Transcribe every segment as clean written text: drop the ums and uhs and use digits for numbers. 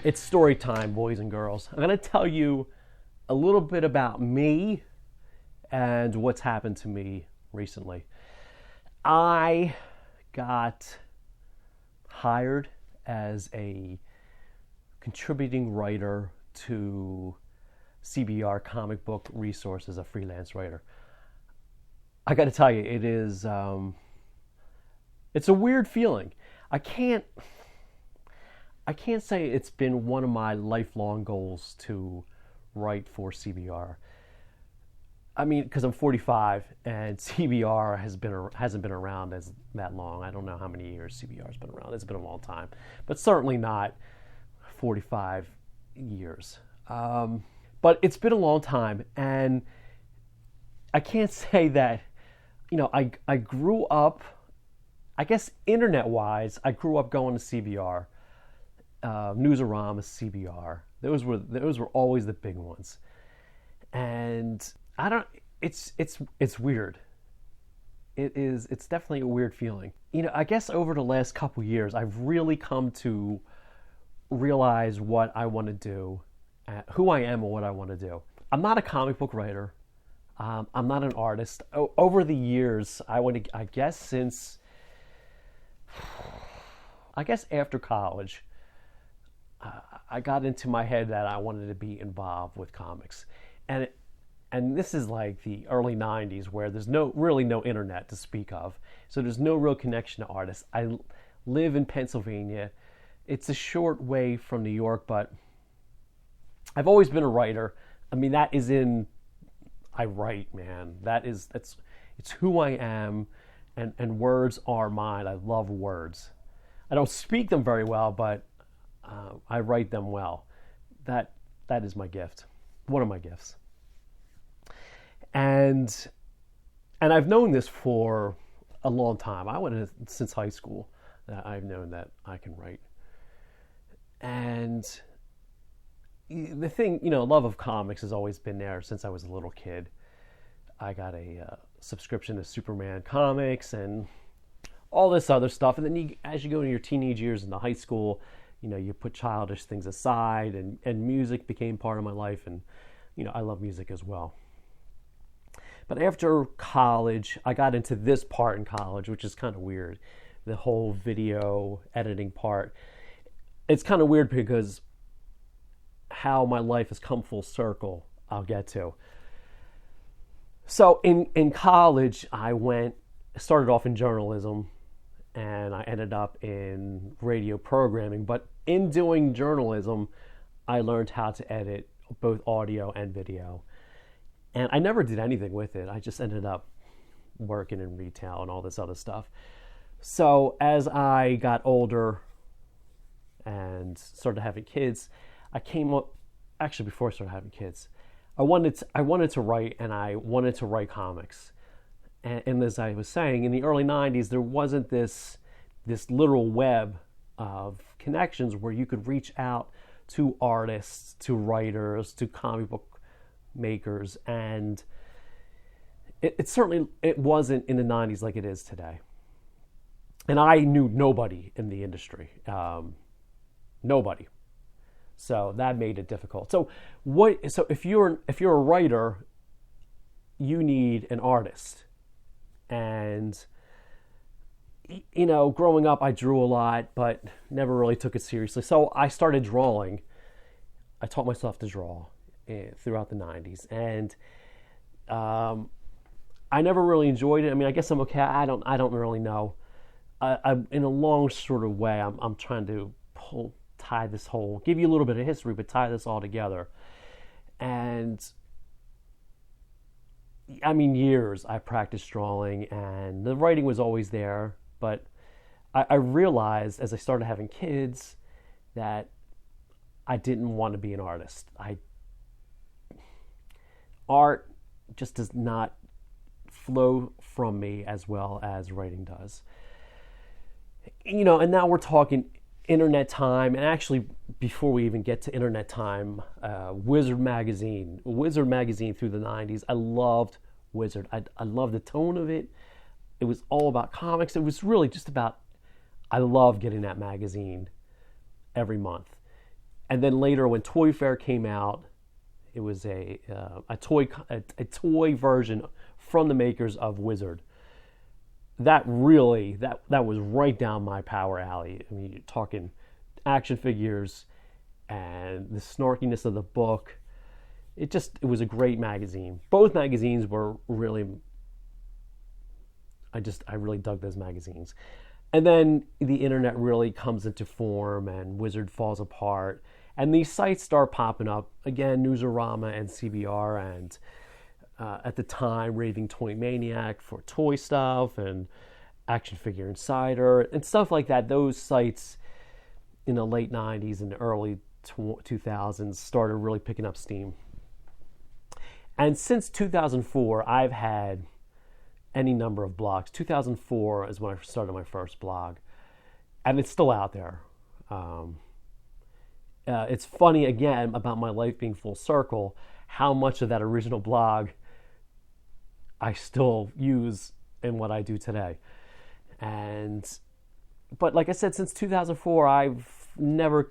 It's story time, boys and girls. I'm going to tell you a little bit about me and what's happened to me recently. I got hired as a contributing writer to CBR Comic Book Resource as a freelance writer. I got to tell you, it's a weird feeling. I can't say it's been one of my lifelong goals to write for CBR. I mean, because I'm 45 and CBR hasn't been around as that long. I don't know how many years CBR has been around. It's been a long time, but certainly not 45 years. But it's been a long time, and I can't say that. I grew up. I guess internet-wise, I grew up going to CBR. Newsarama, CBR. Those were always the big ones, and I don't. It's weird. It's definitely a weird feeling. I guess over the last couple years, I've really come to realize what I want to do, who I am, and what I want to do. I'm not a comic book writer. I'm not an artist. Over the years, I guess after college, I got into my head that I wanted to be involved with comics, and this is like the early '90s, where there's really no internet to speak of, so there's no real connection to artists. I live in Pennsylvania. It's a short way from New York, but I've always been a writer. I mean, I write, man. It's who I am, and words are mine. I love words. I don't speak them very well, but I write them well. That is my gift. One of my gifts. And I've known this for a long time. Since high school that I've known that I can write. And the thing, love of comics has always been there since I was a little kid. I got a subscription to Superman comics and all this other stuff. And then as you go into your teenage years into high school, you put childish things aside, and music became part of my life. And, I love music as well. But after college, I got into this part in college, which is kind of weird. The whole video editing part. It's kind of weird because how my life has come full circle, I'll get to. So in college, I started off in journalism, and I ended up in radio programming. But in doing journalism, I learned how to edit both audio and video. And I never did anything with it. I just ended up working in retail and all this other stuff. So as I got older and started having kids, I came up, actually before I started having kids, I wanted to write, and I wanted to write comics. And as I was saying, in the early 90s, there wasn't this literal web of connections where you could reach out to artists, to writers, to comic book makers, and it certainly wasn't in the 90s like it is today. And I knew nobody in the industry, nobody. So that made it difficult. So if you're a writer, you need an artist. And growing up, I drew a lot, but never really took it seriously. So I started drawing. I taught myself to draw throughout the 90s, and I never really enjoyed it. I mean, I guess I'm okay. I don't really know. I'm in a long sort of way. I'm trying to give you a little bit of history, but tie this all together. And I mean, years I practiced drawing, and the writing was always there. But I realized as I started having kids that I didn't want to be an artist. Art just does not flow from me as well as writing does. And now we're talking internet time, and actually before we even get to internet time, Wizard magazine through the 90s. I loved Wizard. I loved the tone of it. It was all about comics. It was really just about, I loved getting that magazine every month. And then later, when Toy Fair came out, it was a toy version from the makers of Wizard. That was right down my power alley. I mean, you're talking action figures and the snarkiness of the book. It was a great magazine. Both magazines were really, I really dug those magazines. And then the internet really comes into form and Wizard falls apart. And these sites start popping up. Again, Newsarama and CBR and at the time, Raving Toy Maniac for toy stuff and Action Figure Insider and stuff like that. Those sites in the late 90s and early 2000s started really picking up steam. And since 2004, I've had any number of blogs. 2004 is when I started my first blog, and it's still out there. It's funny, again, about my life being full circle, how much of that original blog I still use in what I do today. But like I said, since 2004, I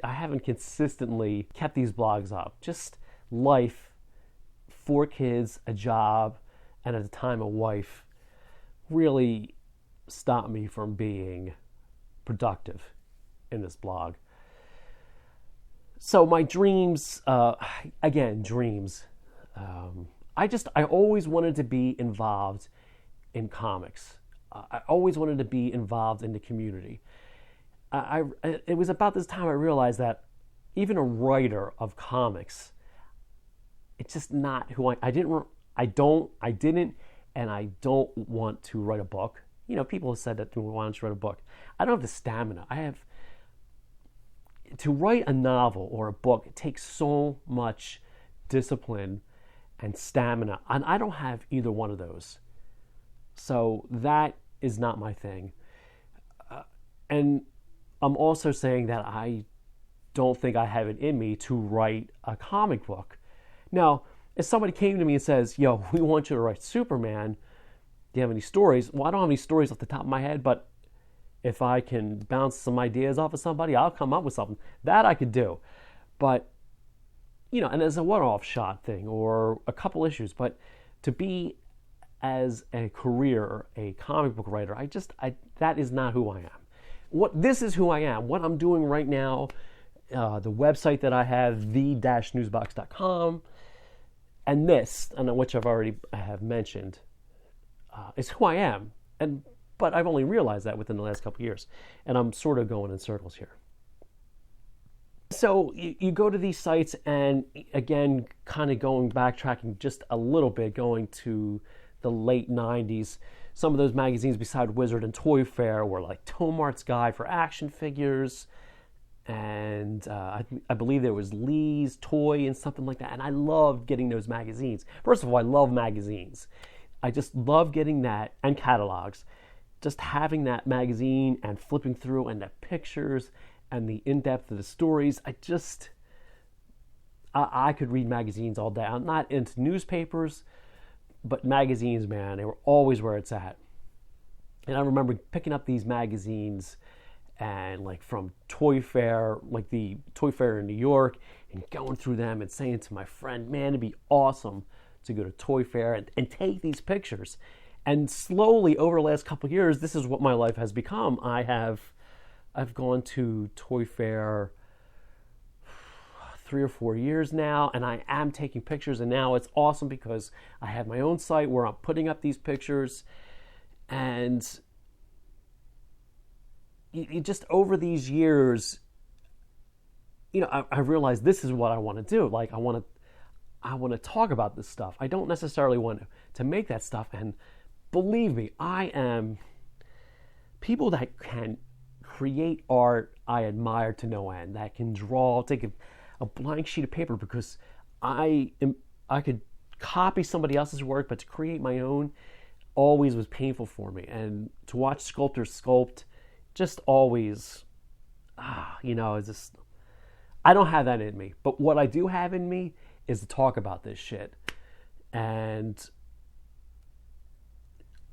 haven't consistently kept these blogs up. Just life, 4 kids, a job, and at the time a wife really stopped me from being productive in this blog. So my dreams, dreams. I always wanted to be involved in comics. I always wanted to be involved in the community. It was about this time I realized that even a writer of comics, it's just not who I didn't, and I don't want to write a book. You know, people have said that to me, why don't you write a book? I don't have the stamina. To write a novel or a book, it takes so much discipline and stamina, and I don't have either one of those. So that is not my thing. And I'm also saying that I don't think I have it in me to write a comic book. Now, if somebody came to me and says, yo, we want you to write Superman, do you have any stories? Well, I don't have any stories off the top of my head, but if I can bounce some ideas off of somebody, I'll come up with something. That I could do. But, you know, and as a one-off shot thing or a couple issues, but to be as a career, a comic book writer, that is not who I am. This is who I am. What I'm doing right now, the website that I have, the-newsbox.com, and this, and which I have mentioned, is who I am. But I've only realized that within the last couple of years, and I'm sort of going in circles here. So you go to these sites, and again, kind of backtracking just a little bit, going to the late 90s, some of those magazines beside Wizard and Toy Fair were like Tomart's Guide for Action Figures, and I believe there was Lee's Toy and something like that, and I loved getting those magazines. First of all, I love magazines. I just love getting that, and catalogs. Just having that magazine and flipping through and the pictures and the in-depth of the stories. I could read magazines all day. I'm not into newspapers, but magazines, man, they were always where it's at. And I remember picking up these magazines and like from Toy Fair, like the Toy Fair in New York, and going through them and saying to my friend, man, it'd be awesome to go to Toy Fair and take these pictures. And slowly over the last couple of years, this is what my life has become. I've gone to Toy Fair 3 or 4 years now, and I am taking pictures, and now it's awesome because I have my own site where I'm putting up these pictures, and you just over these years, you know, I realized this is what I want to do. Like I want to talk about this stuff. I don't necessarily want to make that stuff, and believe me, I am people that can create art I admire to no end, that can draw, take a blank sheet of paper, because I could copy somebody else's work, but to create my own always was painful for me. And to watch sculptors sculpt, just always, it's just, I don't have that in me. But what I do have in me is to talk about this shit. And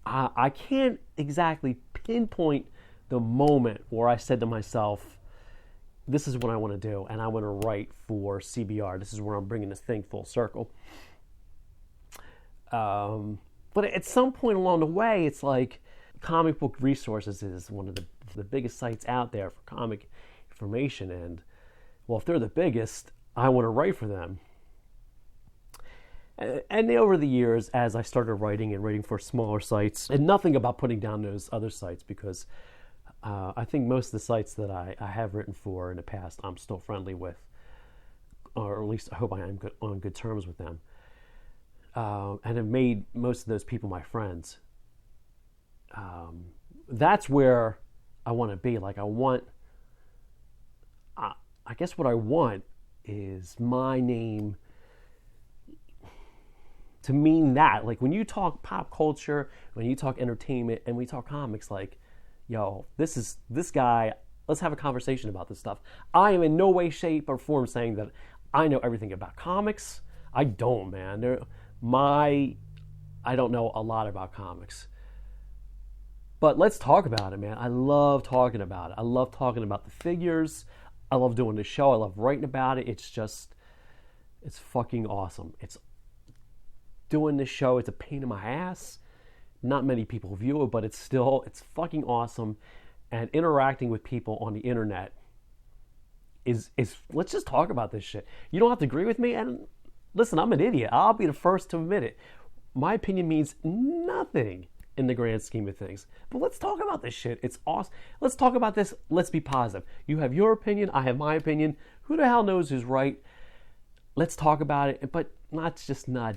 I can't exactly pinpoint the moment where I said to myself, this is what I want to do, and I want to write for CBR. This is where I'm bringing this thing full circle. But at some point along the way, it's like Comic Book Resources is one of the biggest sites out there for comic information. And, well, if they're the biggest, I want to write for them. And over the years, as I started writing for smaller sites, and nothing about putting down those other sites, because I think most of the sites that I have written for in the past, I'm still friendly with, or at least I hope I am on good terms with them. And have made most of those people my friends. That's where I want to be. Like, I guess what I want is my name to mean that. Like, when you talk pop culture, when you talk entertainment, and we talk comics, like, yo, this guy, let's have a conversation about this stuff. I am in no way, shape, or form saying that I know everything about comics. I don't, man. I don't know a lot about comics. But let's talk about it, man. I love talking about it. I love talking about the figures. I love doing the show. I love writing about it. It's fucking awesome. It's doing this show. It's a pain in my ass. Not many people view it, but it's fucking awesome. And interacting with people on the internet is let's just talk about this shit. You don't have to agree with me, and listen, I'm an idiot. I'll be the first to admit it. My opinion means nothing in the grand scheme of things. But let's talk about this shit. It's awesome. Let's talk about this. Let's be positive. You have your opinion. I have my opinion. Who the hell knows who's right? Let's talk about it, but not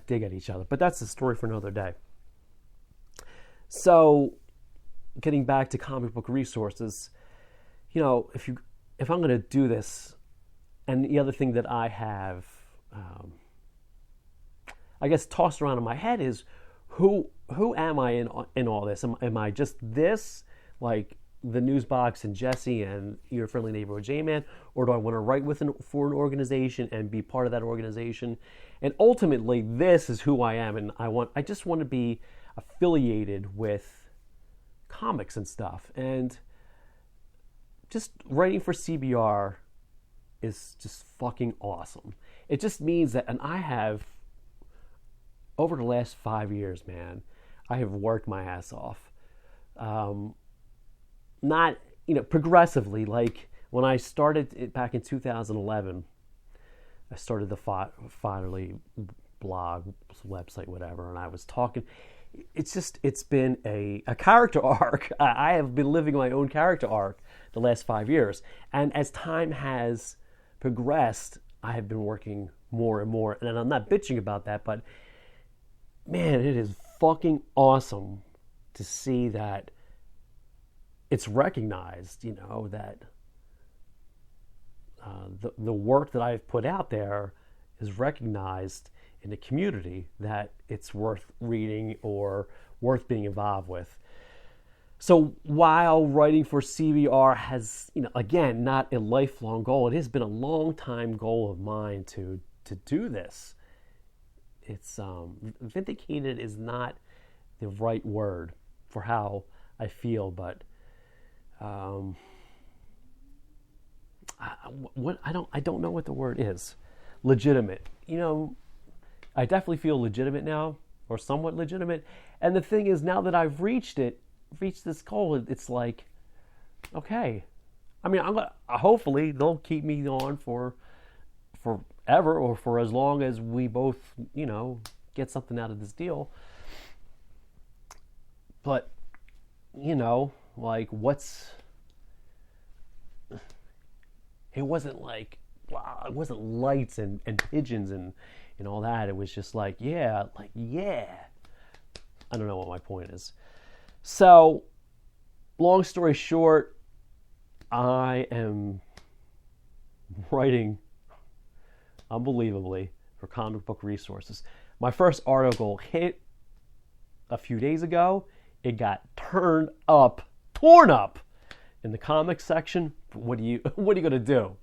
dig at each other. But that's the story for another day. So, getting back to Comic Book Resources, you know, if I'm going to do this, and the other thing that I have, I guess, tossed around in my head is, who am I in all this? Am I just this, like the Newsbox and Jesse and Your Friendly Neighborhood J-Man, or do I want to write for an organization and be part of that organization? And ultimately, this is who I am, and I just want to be affiliated with comics and stuff. And just writing for CBR is just fucking awesome. It just means that, and I have, over the last 5 years, man, I have worked my ass off. Not, progressively. Like, when I started it back in 2011, I started the Fodderly blog, website, whatever, and I was talking. It's been a character arc. I have been living my own character arc the last 5 years. And as time has progressed, I have been working more and more. And I'm not bitching about that, but man, it is fucking awesome to see that it's recognized, that the work that I've put out there is recognized in the community, that it's worth reading or worth being involved with. So while writing for CBR has, again, not a lifelong goal, it has been a long time goal of mine to do this. It's vindicated is not the right word for how I feel, but I don't know what the word is. Legitimate. I definitely feel legitimate now, or somewhat legitimate. And the thing is, now that I've reached this goal, it's like, okay. I mean, hopefully they'll keep me on for forever, or for as long as we both, get something out of this deal. But, like, it wasn't like, wow, it wasn't lights and pigeons and all that. It was just like, yeah. I don't know what my point is. So, long story short, I am writing, unbelievably, for Comic Book Resources. My first article hit a few days ago. It got torn up in the comics section. What are you gonna do?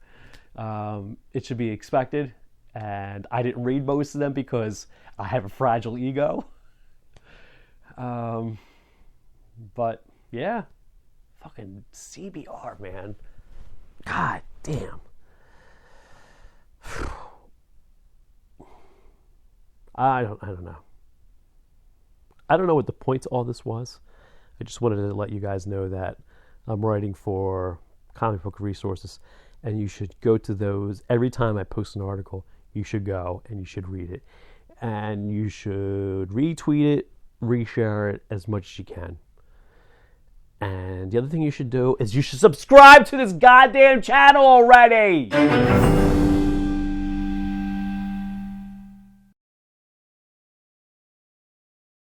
It should be expected, and I didn't read most of them because I have a fragile ego. But yeah, fucking CBR, man. God damn. I don't know. I don't know what the point to all this was. I just wanted to let you guys know that I'm writing for comic book resources, and you should go to those. Every time I post an article, you should go and you should read it. And you should retweet it, reshare it as much as you can. And the other thing you should do is you should subscribe to this goddamn channel already!